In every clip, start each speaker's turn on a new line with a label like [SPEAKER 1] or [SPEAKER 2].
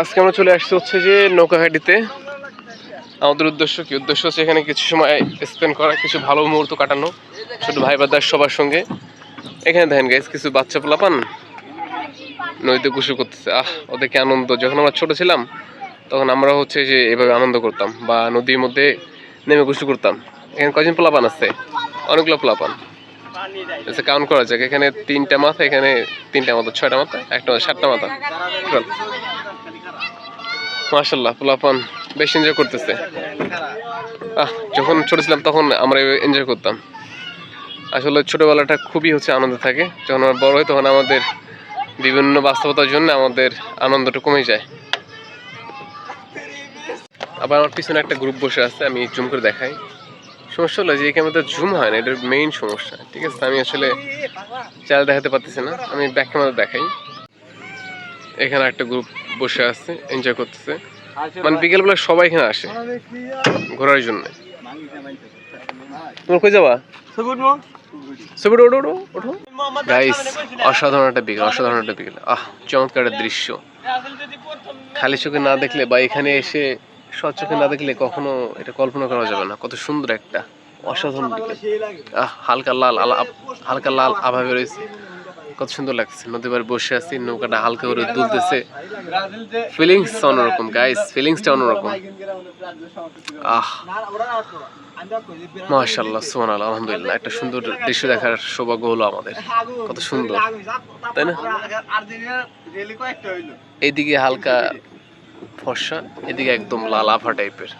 [SPEAKER 1] আজকে আমরা চলে আসছি হচ্ছে যে নৌকাঘাটিতে। আমাদের উদ্দেশ্য হচ্ছে এখানে কিছু সময় স্পেন্ড করা, কিছু ভালো মুহূর্ত কাটানো ছোট ভাই ব্রাদার সবার সঙ্গে। এখানে দেখেন গাইস, কিছু বাচ্চা পোলাপান নদীতে গোসল করতেছে। ওদের কি আনন্দ! যখন আমরা ছোট ছিলাম তখন আমরা হচ্ছে যে এভাবে আনন্দ করতাম বা নদীর মধ্যে নেমে গোসল করতাম। এখানে কয়জন পোলাপান আছে? অনেকগুলো পোলাপান। কাউন্ট করা যাক, এখানে 3টা মাথা, এখানে 3টা মাথা, 6টা মাথা, একটা 7টা মাথা। মাশাআল্লাহ, পোলাপান বেশ এনজয় করতেছে। যখন ছোট ছিলাম তখন আমরা এনজয় করতাম। আসলে ছোটবেলাটা খুবই আনন্দ থাকে। যখন আমরা বড় হই তখন আমাদের বিভিন্ন বাস্তবতার জন্য আমাদের আনন্দটা কমে যায়। আবার আমার পিছনে একটা গ্রুপ বসে আছে, আমি জুম করে দেখাই। সমস্যা হলো যে এই ক্যামেরাতে জুম হয় না, এটার মেইন সমস্যা। ঠিক আছে, আমি আসলে চাল দেখাতে পারতেছি না, আমি ব্যাক ক্যামেরা দেখাই। এখানে একটা গ্রুপ বসে আছে, এনজয় করতেছে। মানে বিকেলবেলা সবাই এখানে আসে ঘোরার জন্য। তোমার কই যাবা? গাইস, অসাধারণ একটা বিকেল। চমৎকার একটা দৃশ্য। খালি চোখে না দেখলে বা এখানে এসে সচোখে না দেখলে কখনো এটা কল্পনা করা যাবে না কত সুন্দর একটা অসাধারণ বিকেল। হালকা লাল আভা বেরোইছে, কত সুন্দর লাগছে। নদীর পাড়ে বসে আছি, নৌকাটা হালকা করে দুলতেছে। ফিলিংস অন্যরকম গাইস, ফিলিংসটা অন্যরকম। মাশাআল্লাহ, সুবহানাল্লাহ, আলহামদুলিল্লাহ। একটা সুন্দর দৃশ্য দেখার সৌভাগ্য হলো আমাদের। কত সুন্দর, তাই না? এইদিকে হালকা ফর্সা, এদিকে একদম লাল আভা টাইপের।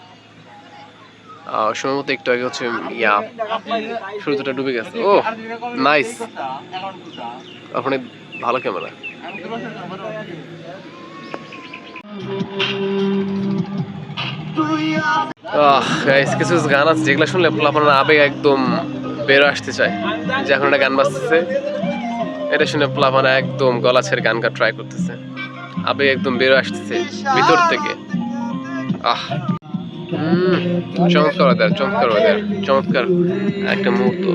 [SPEAKER 1] সময় মতো একটু আগে সূর্যটা ডুবে গেছে। ও নাইস, আপনি ভালো ক্যামেরা। কিছু গান আছে যেগুলো শুনলে আপনার আবেগ একদম বেরো আসতে চায়। যে এখন একটা গান বাজতেছে, এটা শুনে প্লাবানা একদম গলা ছেড়ে গান গা ট্রাই করতেছে। আবেগ একদম বেরো আসতেছে ভিতর থেকে। চমৎকার একটা মুহূর্ত।